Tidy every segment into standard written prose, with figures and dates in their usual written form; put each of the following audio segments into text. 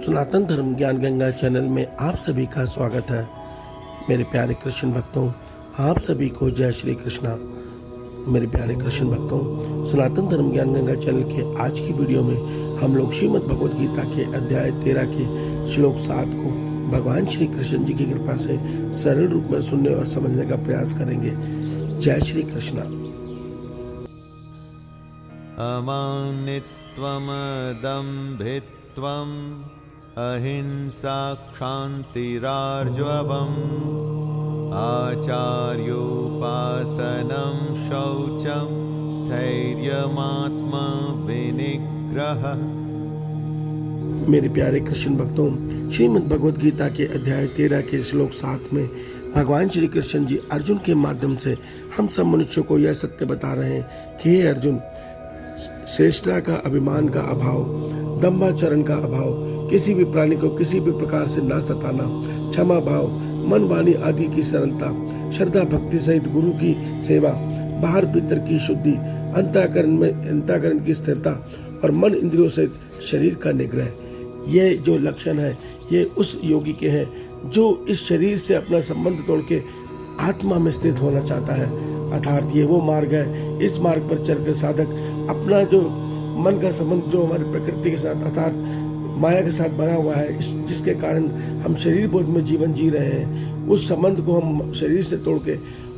सनातन धर्म ज्ञान गंगा चैनल में आप सभी का स्वागत है। मेरे प्यारे कृष्ण भक्तों, आप सभी को जय श्री कृष्णा। मेरे प्यारे कृष्ण भक्तों, सनातन धर्म ज्ञान गंगा चैनल के आज की वीडियो में हम लोग श्रीमद् भगवद गीता के अध्याय 13 के श्लोक 7 को भगवान श्री कृष्ण जी की कृपा से सरल रूप में सुनने और समझने का प्रयास करेंगे। जय श्री कृष्णा। अमानित्वम दम्भित्वम अहिंसा क्षान्तिरार्जवम् आचार्योपासनं शौचं स्थैर्यमात्मा विनिग्रह। मेरे प्यारे कृष्ण भक्तों, श्रीमद् भगवद गीता के अध्याय 13 के श्लोक 7 में भगवान श्री कृष्ण जी अर्जुन के माध्यम से हम सब मनुष्यों को यह सत्य बता रहे हैं कि हे अर्जुन, श्रेष्ठता का, अभिमान का अभाव, दंभाचरण का अभाव, किसी भी प्राणी को किसी भी प्रकार से ना सताना, क्षमा भाव, मन वाणी आदि की सरलता, श्रद्धा भक्ति सहित गुरु की सेवा, बाहर भीतर की शुद्धि, अंतःकरण की स्थिरता और मन इंद्रियों सहित शरीर का निग्रह, ये जो लक्षण है ये उस योगी के हैं जो इस शरीर से अपना संबंध तोड़ के आत्मा में स्थित होना चाहता है। अर्थात ये वो मार्ग है, इस मार्ग पर चलकर साधक अपना जो मन का संबंध जो हमारी प्रकृति के साथ अर्थात माया के साथ बना हुआ है, जिसके कारण हम शरीर बोध में जीवन जी रहे हैं, उस संबंध को हम शरीर से तोड़ के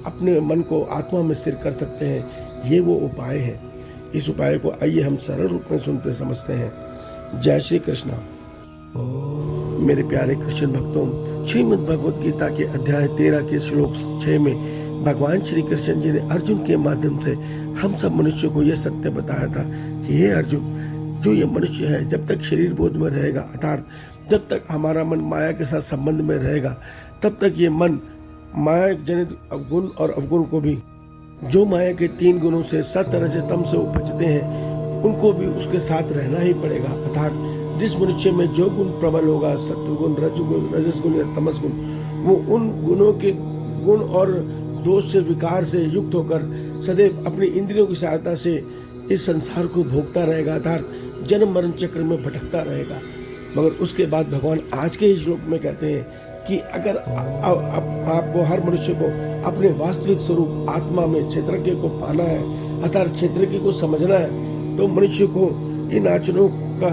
अपने मन को आत्मा में स्थिर कर सकते हैं। ये वो उपाय है। इस उपाय को आइए हम सरल रूप में सुनते समझते हैं। जय श्री कृष्णा। मेरे प्यारे कृष्ण भक्तों, श्रीमद् भगवद गीता के अध्याय 13 के श्लोक 6 में भगवान श्री कृष्ण जी ने अर्जुन के माध्यम से हम सब मनुष्यों को यह सत्य बताया था कि हे अर्जुन, जो ये मनुष्य है जब तक शरीर बोध में रहेगा, अर्थात जब तक हमारा मन माया के साथ संबंध में रहेगा, तब तक ये मन माया जनित अवगुण और अवगुण को भी, जो माया के 3 गुणों से सत रज तम से उपजते हैं, उनको भी उसके साथ रहना ही पड़ेगा। अर्थात जिस मनुष्य में जो गुण प्रबल होगा, सत्वगुण, रजगुण, रजसगुण या तमस गुण, वो उन गुणों के गुण और दोष से, विकार से युक्त होकर सदैव अपनी इंद्रियों की सहायता से इस संसार को भोगता रहेगा, अर्थात जन्म मरण चक्र में भटकता रहेगा। मगर उसके बाद भगवान आज के श्लोक में कहते हैं कि अगर आपको, हर मनुष्य को अपने वास्तविक स्वरूप आत्मा में क्षेत्रज्ञ को पाना है, अर्थात क्षेत्रज्ञ को समझना है, तो मनुष्य को इन आचरणों का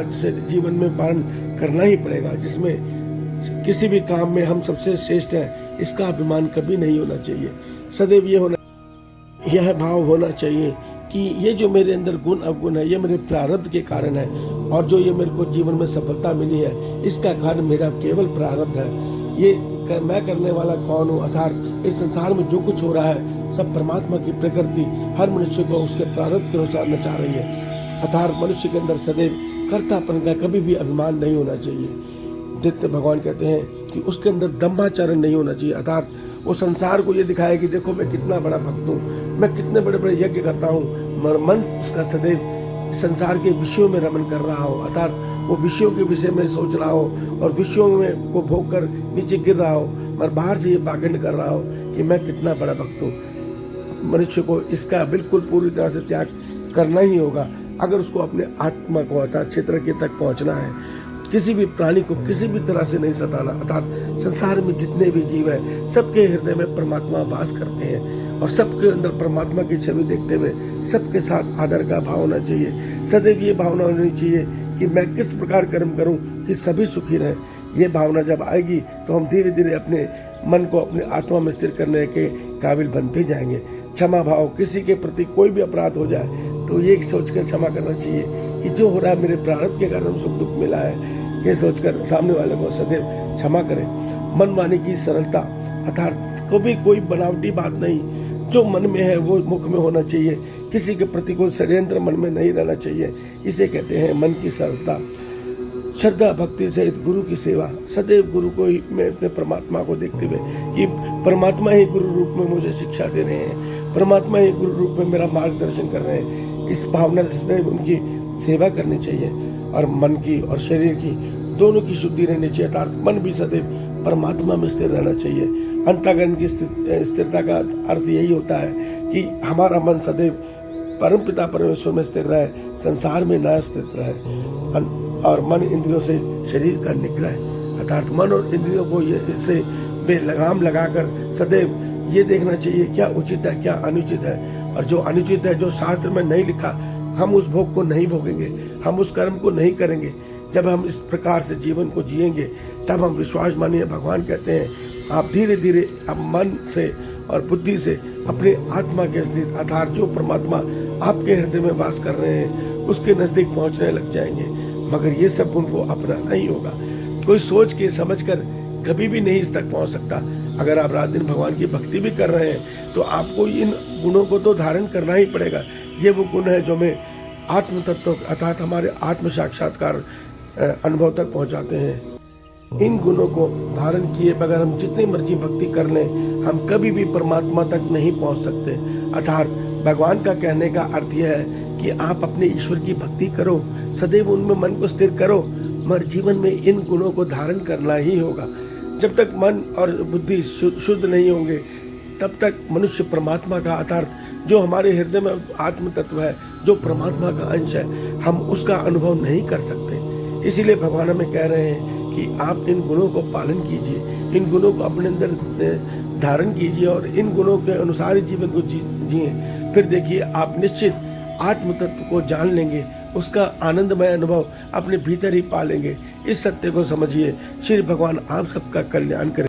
जीवन में पालन करना ही पड़ेगा, जिसमें किसी भी काम में हम सबसे श्रेष्ठ हैं, इसका अभिमान कभी नहीं होना चाहिए। सदैव यह भाव होना चाहिए कि ये जो मेरे अंदर गुण अवगुण है, ये मेरे प्रारब्ध के कारण है, और जो ये मेरे को जीवन में सफलता मिली है, इसका कारण मेरा केवल प्रारब्ध है। ये मैं करने वाला कौन हूँ, अर्थात इस संसार में जो कुछ हो रहा है सब परमात्मा की प्रकृति हर मनुष्य को उसके प्रारब्ध के अनुसार नचा रही है। अर्थात मनुष्य के अंदर सदैव कर्तापन का कभी भी अभिमान नहीं होना चाहिए। नित्य भगवान कहते हैं कि उसके अंदर दंभाचरण नहीं होना चाहिए, अर्थात वो संसार को ये दिखाए कि देखो मैं कितना बड़ा भक्त हूँ, मैं कितने बड़े बड़े यज्ञ करता हूँ, मगर मन उसका सदैव संसार के विषयों में रमन कर रहा हो, अर्थात वो विषयों के विषय में सोच रहा हो और विषयों में को भोग कर नीचे गिर रहा हो, मगर बाहर से ये पाखंड कर रहा हो कि मैं कितना बड़ा भक्त हूँ। मनुष्य को इसका बिल्कुल पूरी तरह से त्याग करना ही होगा अगर उसको अपने आत्मा को, अर्थात क्षेत्र के तक पहुँचना है। किसी भी प्राणी को किसी भी तरह से नहीं सताना, अर्थात संसार में जितने भी जीव हैं सबके हृदय में परमात्मा वास करते हैं, और सबके अंदर परमात्मा की छवि देखते हुए सबके साथ आदर का भाव होना चाहिए। सदैव ये भावना होनी चाहिए कि मैं किस प्रकार कर्म करूं कि सभी सुखी रहें। ये भावना जब आएगी तो हम धीरे धीरे अपने मन को अपने आत्मा में स्थिर करने के काबिल बनते जाएंगे। क्षमा भाव, किसी के प्रति कोई भी अपराध हो जाए तो ये सोचकर क्षमा करना चाहिए कि जो हो रहा है मेरे प्रारब्ध के कारण सुख दुख मिला है, ये सोचकर सामने वाले को सदैव क्षमा करें। मन वाणी की सरलता, अर्थात कभी कोई बनावटी बात नहीं, जो मन में है वो मुख में होना चाहिए, किसी के प्रति कोई षड्यंत्र मन में नहीं रहना चाहिए। इसे कहते हैं मन की सरलता। श्रद्धा भक्ति सहित गुरु की सेवा, सदैव गुरु को ही मैं अपने परमात्मा को देखते हुए कि परमात्मा ही गुरु रूप में मुझे शिक्षा दे रहे हैं, परमात्मा ही गुरु रूप में मेरा मार्गदर्शन कर रहे हैं, इस भावना से सदैव उनकी सेवा करनी चाहिए। और मन की और शरीर की दोनों की शुद्धि रहनी चाहिए, अर्थात मन भी सदैव परमात्मा में स्थिर रहना चाहिए। अंतःकरण की स्थिरता का अर्थ यही होता है कि हमारा मन सदैव परमपिता परमेश्वर में स्थिर रहे, संसार में न स्थित रहे। और मन इंद्रियों से शरीर का निग्रह, अर्थात मन और इंद्रियों को ये इससे बेलगाम लगाकर सदैव ये देखना चाहिए क्या उचित है क्या अनुचित है, और जो अनुचित है, जो शास्त्र में नहीं लिखा, हम उस भोग को नहीं भोगेंगे, हम उस कर्म को नहीं करेंगे। जब हम इस प्रकार से जीवन को जिएंगे तब हम विश्वास मानिए। भगवान कहते हैं आप धीरे धीरे अब मन से और बुद्धि से अपने आत्मा के स्थित आधार जो परमात्मा आपके हृदय में वास कर रहे हैं उसके नजदीक पहुंचने लग जाएंगे। मगर ये सब उनको अपनाना ही होगा। कोई सोच के समझ कर कभी भी नहीं इस तक पहुंच सकता। अगर आप रात दिन भगवान की भक्ति भी कर रहे हैं तो आपको इन गुणों को तो धारण करना ही पड़ेगा। ये वो गुण है जो हमें आत्म तत्व अर्थात हमारे आत्म साक्षात्कार अनुभव तक पहुंचाते हैं। इन गुणों को धारण किए बगैर हम जितनी मर्जी भक्ति कर लें हम कभी भी परमात्मा तक नहीं पहुंच सकते। अर्थात भगवान का कहने का अर्थ यह है कि आप अपने ईश्वर की भक्ति करो, सदैव उनमें मन को स्थिर करो, मगर जीवन में इन गुणों को धारण करना ही होगा। जब तक मन और बुद्धि शुद्ध नहीं होंगे तब तक मनुष्य परमात्मा का अर्थात जो हमारे हृदय में आत्म तत्व है, जो परमात्मा का अंश है, हम उसका अनुभव नहीं कर सकते। इसीलिए भगवान हमें कह रहे हैं कि आप इन गुणों को पालन कीजिए, इन गुणों को अपने अंदर धारण कीजिए और इन गुणों के अनुसार ही जीवन को जिए। फिर देखिए आप निश्चित आत्म तत्व को जान लेंगे, उसका आनंदमय अनुभव अपने भीतर ही पालेंगे। इस सत्य को समझिए। श्री भगवान आप सबका कल्याण करें।